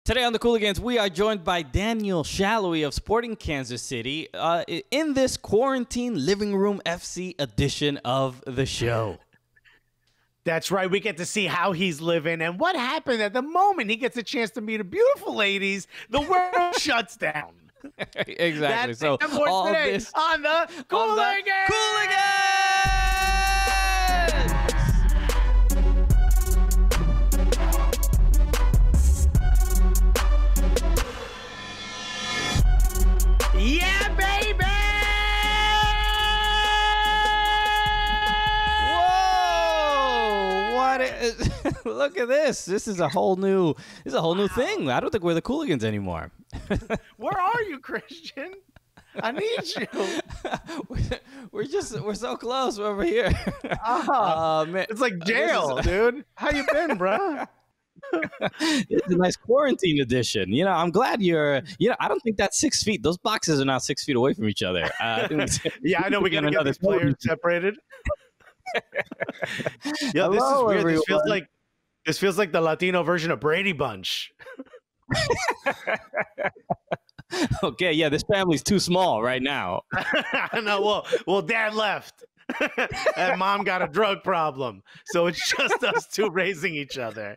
Today on the Cooligans, we are joined by Daniel Salloi of Sporting Kansas City in this quarantine living room FC edition of the show. That's right. We get to see how he's living and what happened at the moment he gets a chance to meet a beautiful ladies. The world shuts down. Exactly. That's so all today this on the Cooligans. Yeah, baby! Whoa! What is, look at this. This is a whole new thing. I don't think we're the Cooligans anymore. Where are you, Christian? I need you. We're so close. We're over here. Man, it's like jail, dude. How you been, bro? It's a nice quarantine edition. You know, I'm glad you're. You know, I don't think that's 6 feet. Those boxes are not 6 feet away from each other. Yeah, I know we gotta get these players separated. Yeah, this is weird. Everyone. This feels like the Latino version of Brady Bunch. Okay, yeah, this family's too small right now. I know. Well, Dad left. And Mom got a drug problem, so it's just us two raising each other.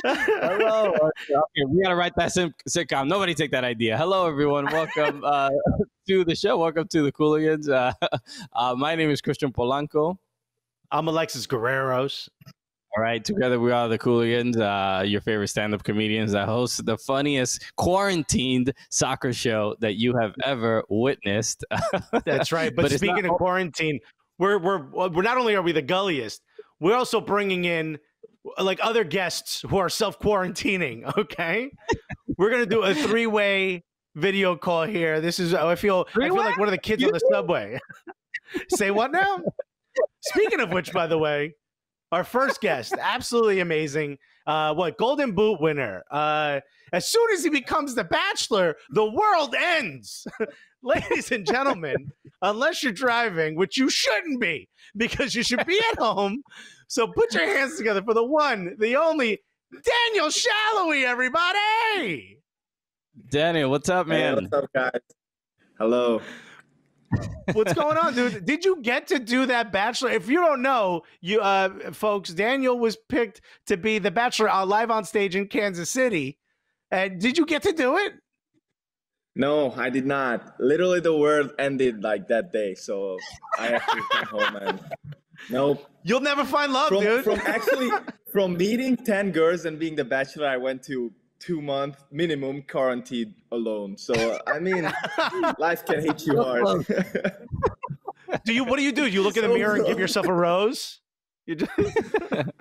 Hello. Okay, we gotta write that sitcom. Nobody take that idea. Hello, everyone. Welcome to the show. Welcome to the Cooligans. My name is Christian Polanco. I'm Alexis Guerreros. All right, together we are the Cooligans, your favorite stand-up comedians that host the funniest quarantined soccer show that you have ever witnessed. That's right. But speaking of quarantine, we're not only are we the gulliest, we're also bringing in like other guests who are self-quarantining. Okay, we're gonna do a three-way video call here. This is I feel like one of the kids on the subway. Say what now? Speaking of which, by the way. Our first guest, absolutely amazing. Golden Boot winner. As soon as he becomes the Bachelor, the world ends. Ladies and gentlemen, unless you're driving, which you shouldn't be, because you should be at home. So put your hands together for the one, the only, Daniel Salloi, everybody. Daniel, what's up, man? Hey, what's up, guys? Hello. What's going on, dude? Did you get to do that Bachelor? If you don't know, you folks, Daniel was picked to be the Bachelor live on stage in Kansas City. Did you get to do it? No, I did not. Literally, the world ended like that day, so I have to come home and nope. You'll never find love, dude. From meeting 10 girls and being the Bachelor, I went to 2-month minimum quarantine alone. So I mean, life can hit you hard. What do you do? You look in the mirror and give yourself a rose? You just...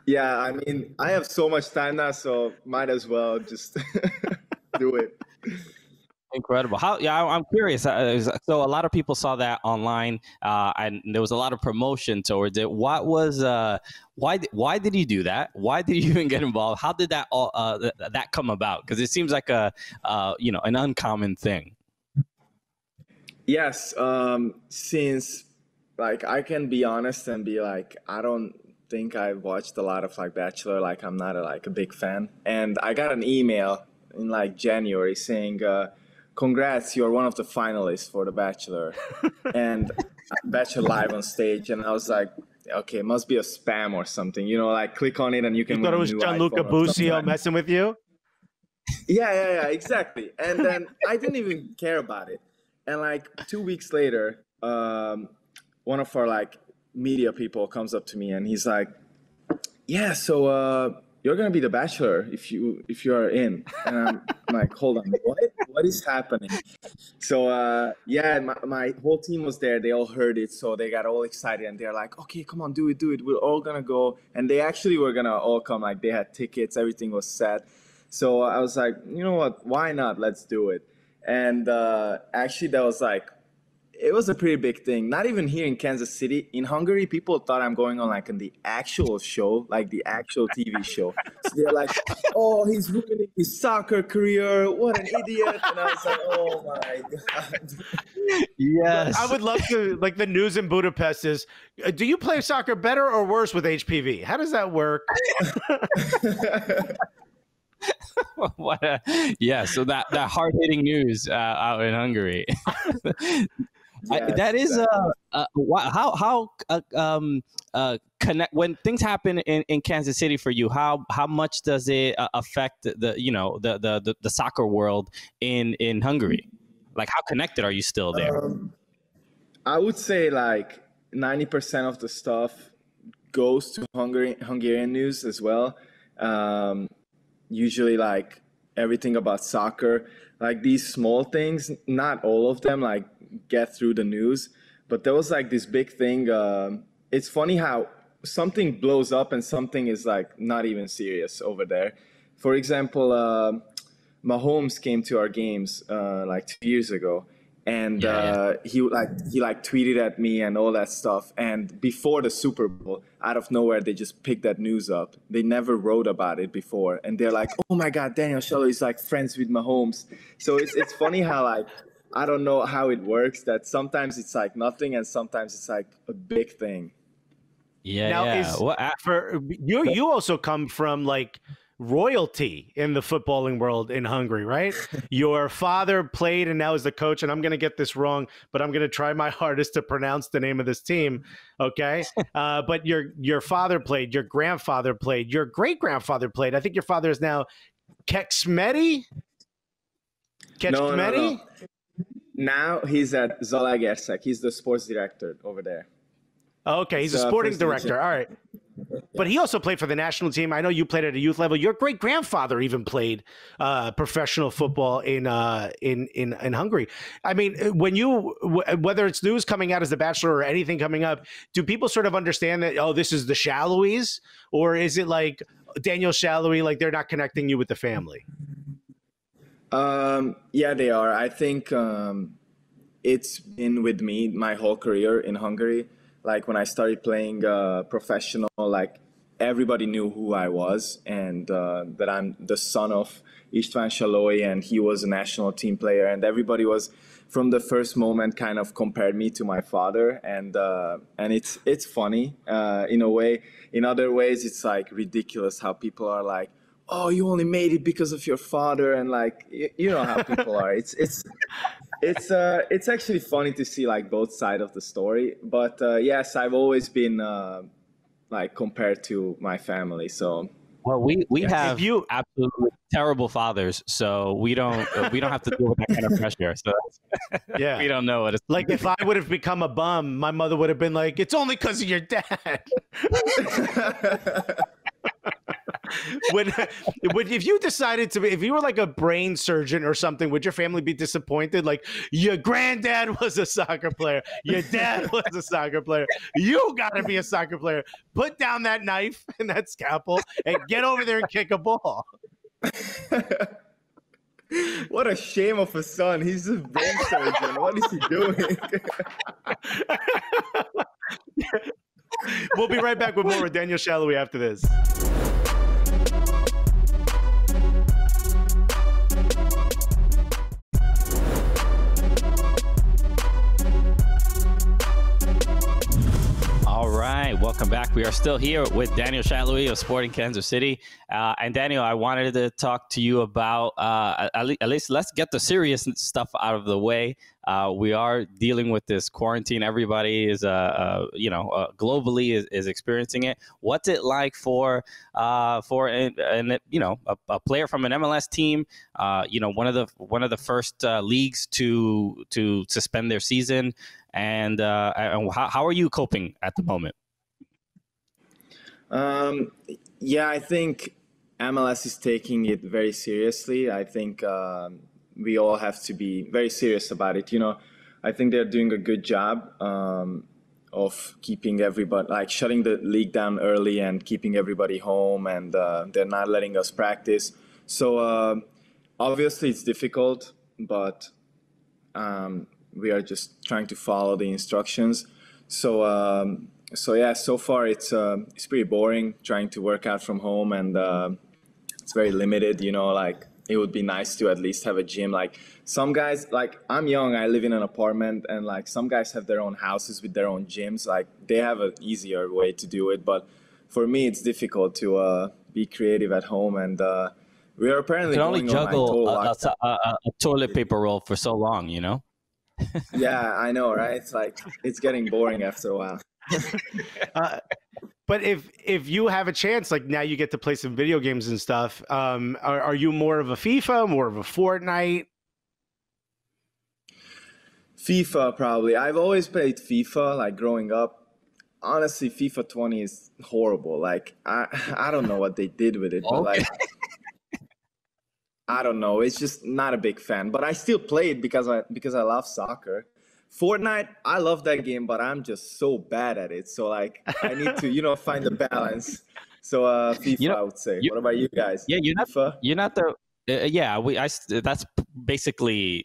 Yeah, I mean, I have so much time now, so might as well just do it. Incredible. I'm curious. So a lot of people saw that online, and there was a lot of promotion towards it. What was why did you do that? Why did you even get involved? How did that that come about? Because it seems like an uncommon thing. Yes, since like I can be honest and be like, I don't think I've watched a lot of like Bachelor. Like I'm not a big fan. And I got an email in like January saying, congrats, you're one of the finalists for The Bachelor and Bachelor live on stage. And I was like, okay, it must be a spam or something, like click on it and you can. You thought it was Gianluca Busio messing with you? Yeah, exactly. And then I didn't even care about it. And like 2 weeks later, one of our like media people comes up to me and he's like, yeah, so you're gonna be the Bachelor if you are in. And I'm like, hold on, what is happening? So yeah, my whole team was there. They all heard it, so they got all excited and they're like, okay, come on, do it. We're all gonna go. And they actually were gonna all come. Like they had tickets, everything was set. So I was like, you know what? Why not? Let's do it. And actually, that was like, it was a pretty big thing. Not even here in Kansas City. In Hungary, people thought I'm going on like in the actual show, like the actual TV show. So they're like, oh, he's ruining his soccer career. What an idiot. And I was like, oh my God. Yes. I would love to, like the news in Budapest is, do you play soccer better or worse with HPV? How does that work? Yeah, so that hard hitting news out in Hungary. Yes, That is exactly. how connect when things happen in Kansas City for you. How much does it affect the soccer world in Hungary? Like, how connected are you still there? I would say like 90% of the stuff goes to Hungarian news as well. Um, Usually like everything about soccer, like these small things, not all of them like get through the news, but there was like this big thing. It's funny how something blows up and something is like not even serious over there. For example, Mahomes came to our games like 2 years ago, and Yeah, yeah. he tweeted at me and all that stuff. And before the Super Bowl, out of nowhere, they just picked that news up. They never wrote about it before, and they're like, "Oh my God, Daniel Salloi is like friends with Mahomes." So it's funny how like I don't know how it works. That sometimes it's like nothing, and sometimes it's like a big thing. Yeah, Now, yeah. is for you? You also come from like royalty in the footballing world in Hungary, right? Your father played and now is the coach, and I'm going to get this wrong, but I'm going to try my hardest to pronounce the name of this team. Okay, but your father played, your grandfather played, your great grandfather played. I think your father is now Kecskemeti. No, no, Kecskemeti. no. Now he's at Zalaegerszeg. He's the sports director over there. Okay, he's a sporting director. All right. But he also played for the national team. I know you played at a youth level. Your great grandfather even played professional football in Hungary. I mean, when whether it's news coming out as The Bachelor or anything coming up, do people sort of understand that, oh, this is the Sallois, or is it like Daniel Salloi, like they're not connecting you with the family? Yeah, they are. I think it's been with me my whole career in Hungary. Like when I started playing professional, like everybody knew who I was and that I'm the son of István Salloi, and he was a national team player, and everybody was from the first moment kind of compared me to my father, and it's funny in a way. In other ways, it's like ridiculous how people are like, "Oh, you only made it because of your father," and like you know how people are. It's actually funny to see like both sides of the story. But yes, I've always been like compared to my family. So well, we yes. have absolutely terrible fathers, so we don't have to deal with that kind of pressure. So yeah, we don't know what it's like. If I would have become a bum, my mother would have been like, "It's only because of your dad." If you decided to be, if you were like a brain surgeon or something, would your family be disappointed? Like, your granddad was a soccer player, your dad was a soccer player, you got to be a soccer player. Put down that knife and that scalpel and get over there and kick a ball. What a shame of a son. He's a brain surgeon. What is he doing? We'll be right back with more with Daniel Salloi after this. All right, welcome back. We are still here with Daniel Salloi of Sporting Kansas City. And Daniel, I wanted to talk to you about, at least let's get the serious stuff out of the way. We are dealing with this quarantine. Everybody is, globally is experiencing it. What's it like for a player from an MLS team? One of the first leagues to suspend their season. And how are you coping at the moment? Yeah, I think MLS is taking it very seriously. I think we all have to be very serious about it. I think they're doing a good job of keeping everybody, like shutting the league down early and keeping everybody home, and they're not letting us practice. So obviously it's difficult, but we are just trying to follow the instructions. So so far it's pretty boring trying to work out from home, and it's very limited. Like it would be nice to at least have a gym. Like some guys, like I'm young, I live in an apartment, and like some guys have their own houses with their own gyms. Like they have an easier way to do it, but for me it's difficult to be creative at home, and We are apparently can only going on like juggle total a toilet paper roll for so long, you know? Yeah, I know, right? It's like it's getting boring after a while. But if you have a chance, like now you get to play some video games and stuff, are you more of a FIFA, more of a Fortnite? FIFA, probably. I've always played FIFA, like growing up. Honestly, FIFA 20 is horrible. Like I don't know what they did with it, but like I don't know. It's just not a big fan. But I still play it because I love soccer. Fortnite, I love that game, but I'm just so bad at it. So like I need to, find the balance. So FIFA, I would say. What about you guys? Yeah, FIFA? you're not the that's basically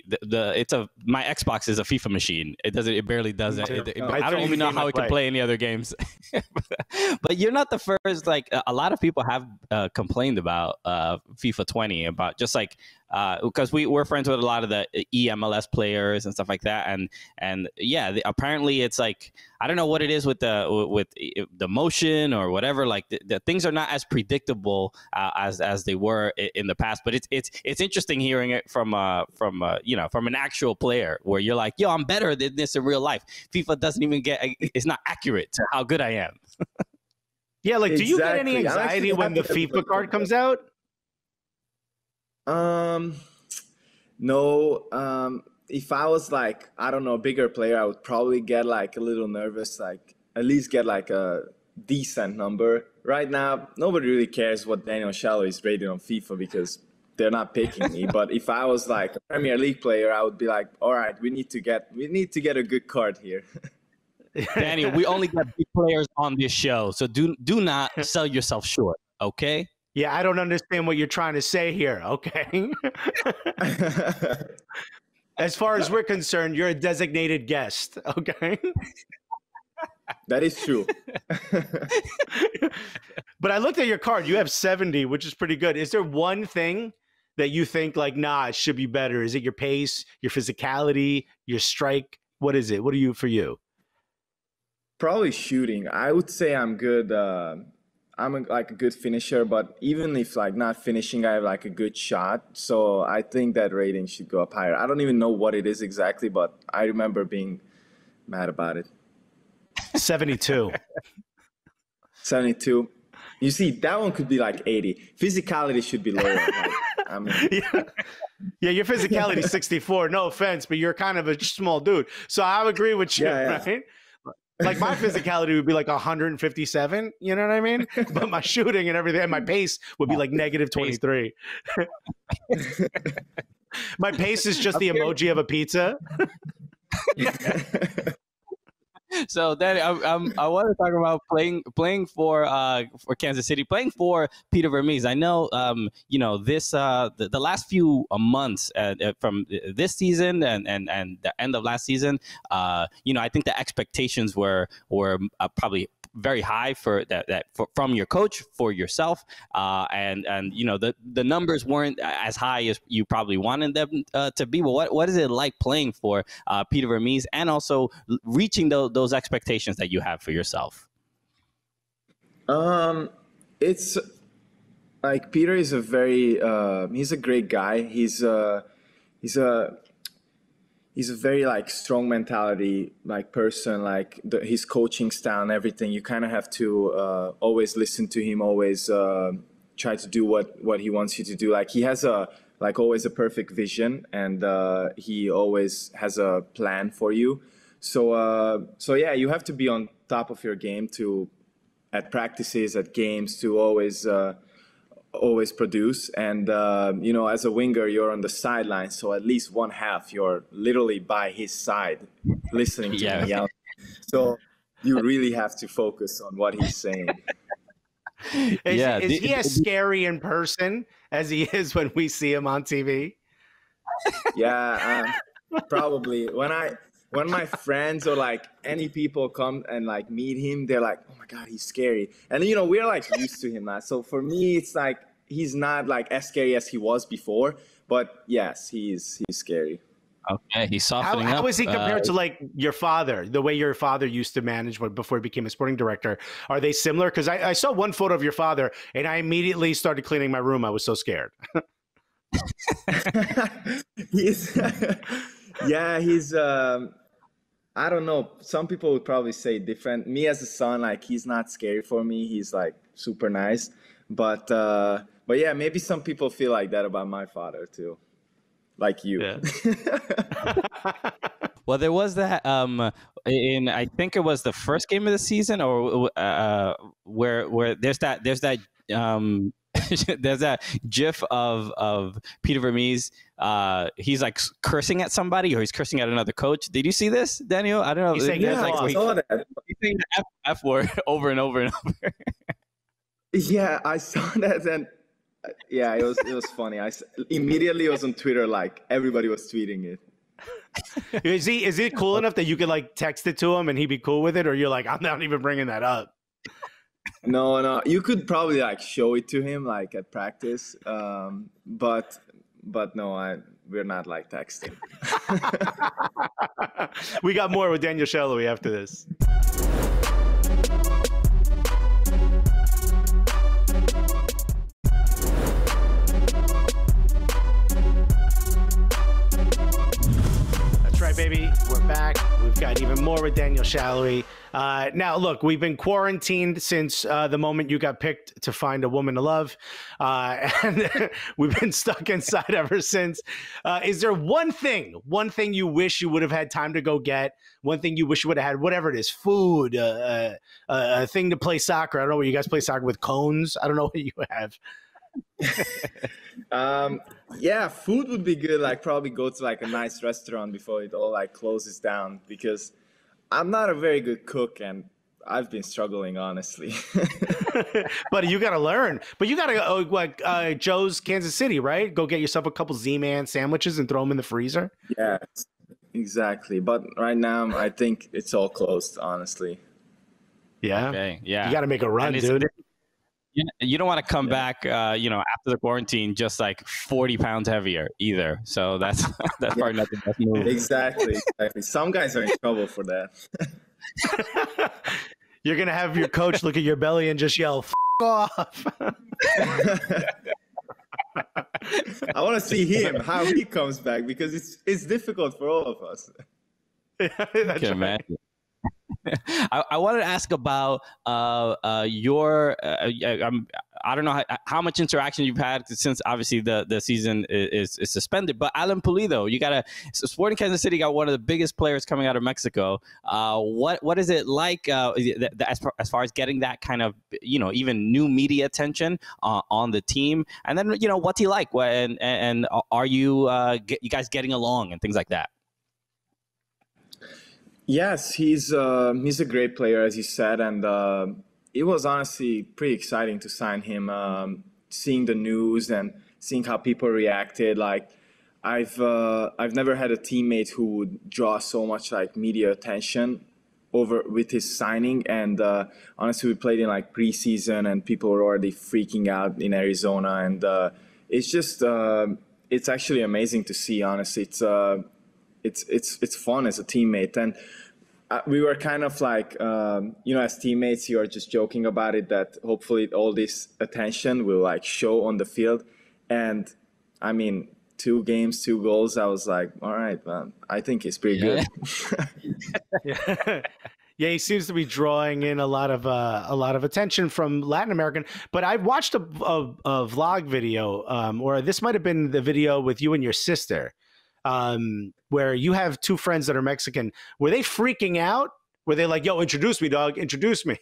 my Xbox is a FIFA machine. It barely does it. I don't even know how it can play any other games. But you're not the first. Like a lot of people have complained about FIFA 20, about just like because we're friends with a lot of the EMLS players and stuff like that, and yeah, apparently it's like I don't know what it is with the motion or whatever. Like the things are not as predictable as they were in the past. But it's interesting hearing it from an actual player where you're like, yo, I'm better than this in real life. FIFA doesn't even it's not accurate to how good I am. Yeah, like do you get any anxiety when the FIFA card comes out? No. If I was like, I don't know, a bigger player, I would probably get like a little nervous, like at least get like a decent number. Right now, nobody really cares what Daniel Salloi is rated on FIFA because they're not picking me. But if I was like a Premier League player, I would be like, all right, we need to get a good card here. Daniel, we only got big players on this show, so do not sell yourself short, okay? Yeah, I don't understand what you're trying to say here, okay? As far as we're concerned, you're a designated guest, okay? That is true. But I looked at your card. You have 70, which is pretty good. Is there one thing that you think like, nah, it should be better? Is it your pace, your physicality, your strike? What is it? What are you for you? Probably shooting. I would say I'm good. I'm like a good finisher, but even if like not finishing, I have like a good shot. So I think that rating should go up higher. I don't even know what it is exactly, but I remember being mad about it. 72. 72. You see, that one could be like 80. Physicality should be lower. Yeah, your physicality is 64. No offense, but you're kind of a small dude. So I agree with you, right? Like my physicality would be like 157, you know what I mean? But my shooting and everything and my pace would be like negative 23. My pace is just the emoji of a pizza. So Danny, I want to talk about playing for Kansas City, playing for Peter Vermes. I know, this the last few months from this season and the end of last season, I think the expectations were probably very high from your coach, for yourself, and the numbers weren't as high as you probably wanted them to be. But what is it like playing for Peter Vermes and also reaching those expectations that you have for yourself? It's like Peter is he's a great guy. He's a very like strong mentality like person, like his coaching style and everything. You kind of have to always listen to him, always try to do what he wants you to do. Like he has always a perfect vision, and he always has a plan for you. So yeah, you have to be on top of your game at practices, at games, to always produce. And as a winger, you're on the sideline, so at least one half you're literally by his side listening to him yell. So you really have to focus on what he's saying. Is he as scary in person as he is when we see him on TV? Yeah, probably. When my friends or like any people come and like meet him, they're like, "Oh my God, he's scary." And we're like used to him now. So for me, it's like he's not like as scary as he was before. But yes, he's scary. Okay, he's softening up. How is he compared to like your father, the way your father used to manage before he became a sporting director? Are they similar? Because I saw one photo of your father and I immediately started cleaning my room. I was so scared. he's yeah, he's I don't know. Some people would probably say different. Me as a son, like he's not scary for me. He's like super nice. But yeah, maybe some people feel like that about my father too. Like you. Yeah. Well, there was that in I think it was the first game of the season, or where there's that there's that GIF of Peter Vermees. He's like cursing at somebody, or he's cursing at another coach. Did you see this, Daniel? I don't know. He's saying, yeah, I saw that. He's saying the F word over and over and over. Yeah, I saw that, and yeah, it was funny. I immediately was on Twitter, like everybody was tweeting it. Is it cool enough that you could like text it to him and he'd be cool with it, or you're like, I'm not even bringing that up? No, you could probably like show it to him like at practice, but no, we're not like texting. We got more with Daniel Salloi after this. Baby, we're back. We've got even more with Daniel Salloi. Now, look, we've been quarantined since the moment you got picked to find a woman to love, and we've been stuck inside ever since. Is there one thing you wish you would have had time to go get? One thing you wish you would have had, whatever it is, food, a thing to play soccer. I don't know what you guys play soccer with, cones. I don't know what you have. Yeah, food would be good. Like probably go to like a nice restaurant before it all like closes down, because I'm not a very good cook and I've been struggling, honestly. But you got to learn. But you got to go like Joe's Kansas City, right? Go get yourself a couple Z-Man sandwiches and throw them in the freezer. Yeah, exactly. But right now, I think it's all closed, honestly. Yeah. Okay. Yeah. You got to make a run, dude. You don't want to come back, after the quarantine, just like 40 pounds heavier either. So that's probably not the best move. Exactly. Some guys are in trouble for that. You're going to have your coach look at your belly and just yell, F off. I want to see him, how he comes back, because it's difficult for all of us. That's right. I wanted to ask about your. I don't know how much interaction you've had since obviously the season is suspended. But Alan Pulido, Sporting Kansas City got one of the biggest players coming out of Mexico. What is it like as far as getting that kind of even new media attention on the team? And then what's he like? And are you guys getting along and things like that? Yes, he's a great player, as you said, and it was honestly pretty exciting to sign him. Seeing the news and seeing how people reacted, like I've never had a teammate who would draw so much like media attention with his signing. And honestly, we played in like preseason, and people were already freaking out in Arizona, and it's just it's actually amazing to see. Honestly, it's fun as a teammate, and we were kind of like as teammates, you are just joking about it, that hopefully all this attention will like show on the field. And I mean, 2 games, 2 goals, I was like, all right, man, I think he's pretty good. Yeah, he seems to be drawing in a lot of attention from Latin American. But I watched a vlog video, or this might have been the video with you and your sister, where you have 2 friends that are Mexican. Were they freaking out? Were they like, yo, introduce me, dog, introduce me?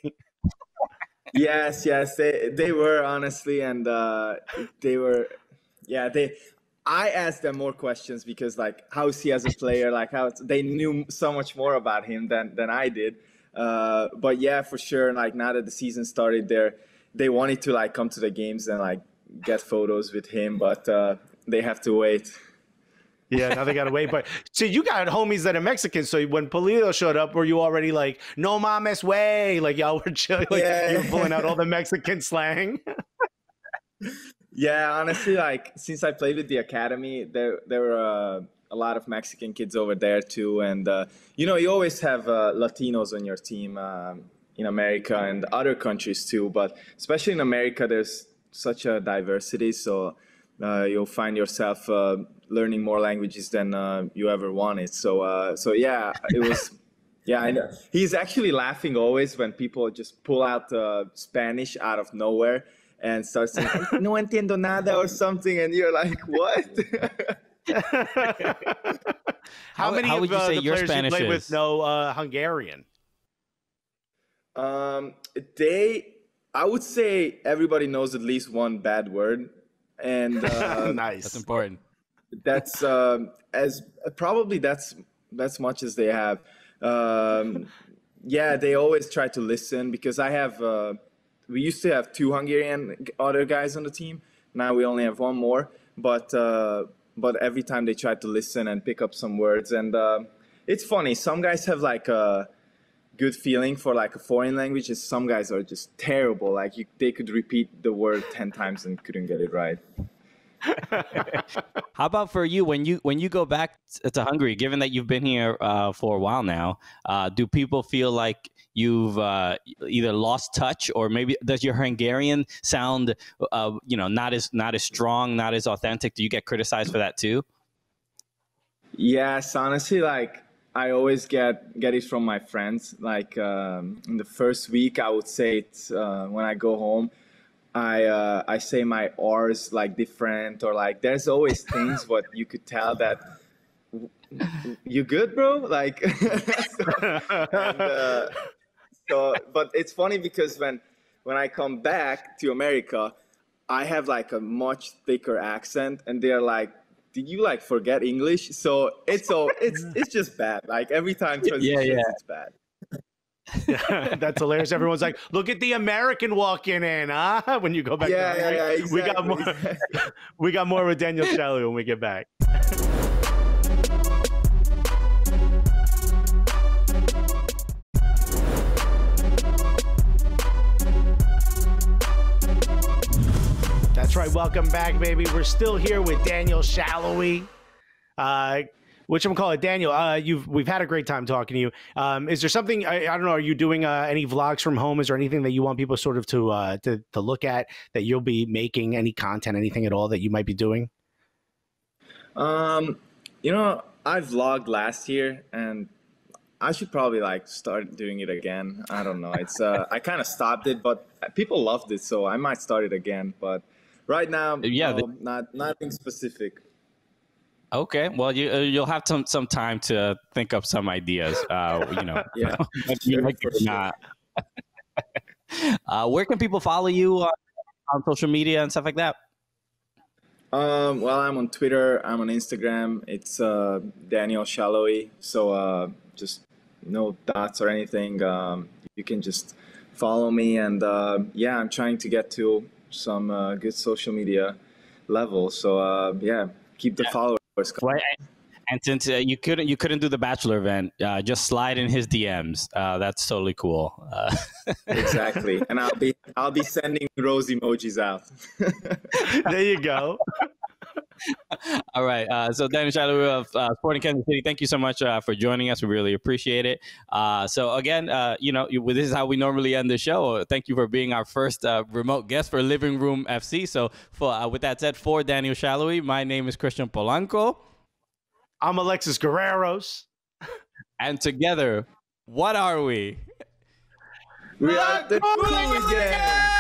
Yes, they were, honestly, and they were, I asked them more questions because like, how's he as a player? Like they knew so much more about him than I did. But yeah, for sure. Like now that the season started, they wanted to like come to the games and like get photos with him, but they have to wait. Yeah, now they got to wait. But so you got homies that are Mexican. So when Pulido showed up, were you already like, no mames way? Like y'all were chilling, like you were pulling out all the Mexican slang? Yeah, honestly, like since I played with the academy, there were a lot of Mexican kids over there too, and you know, you always have Latinos on your team in America and other countries too, but especially in America, there's such a diversity, so you'll find yourself learning more languages than you ever wanted. So yeah, it was. Yeah, I know. He's actually laughing always when people just pull out Spanish out of nowhere and start saying, no entiendo nada or something. And you're like, what? How many would you say the your players Spanish you play is? with know Hungarian? I would say everybody knows at least one bad word. And Nice. That's important. that's that's much as they have. Yeah, they always try to listen because I have we used to have 2 Hungarian other guys on the team. Now we only have 1 more, but every time they try to listen and pick up some words, and it's funny, some guys have like a good feeling for like a foreign language, and some guys are just terrible, like they could repeat the word 10 times and couldn't get it right. How about for you when you go back to Hungary? Given that you've been here for a while now, do people feel like you've either lost touch, or maybe does your Hungarian sound, not as strong, not as authentic? Do you get criticized for that too? Yes, honestly, like I always get it from my friends. Like in the first week, I would say it when I go home. I say my R's like different, or like there's always things what you could tell that you good, bro? Like, but it's funny because when I come back to America, I have like a much thicker accent, and they're like, "Did you like forget English?" So it's just bad. Like every time transitions, it's bad. Yeah, that's hilarious. Everyone's like, "Look at the American walking in, huh?" When you go back, Exactly. We got more. We got more with Daniel Salloi when we get back. That's right. Welcome back, baby. We're still here with Daniel Salloi. Which I'm calling Daniel. We've had a great time talking to you. Is there something I don't know? Are you doing any vlogs from home? Is there anything that you want people sort of to look at that you'll be making? Any content, anything at all that you might be doing? I vlogged last year, and I should probably like start doing it again. I don't know. It's I kind of stopped it, but people loved it, so I might start it again. But right now, nothing specific. Okay, well, you'll have some time to think up some ideas. Yeah, you like it or not. Where can people follow you on social media and stuff like that? Well, I'm on Twitter. I'm on Instagram. It's Daniel Salloi. So just no dots or anything. You can just follow me, and I'm trying to get to some good social media level. So keep the followers. Right. And since you couldn't do the Bachelor event, just slide in his DMs. That's totally cool. Exactly, and I'll be sending rose emojis out. There you go. All right. So Daniel Salloi of Sporting Kansas City, thank you so much for joining us. We really appreciate it. So again, this is how we normally end the show. Thank you for being our first remote guest for Living Room FC. So with that said, for Daniel Salloi, my name is Christian Polanco. I'm Alexis Guerreros. And together, what are we? We are the Cooligans!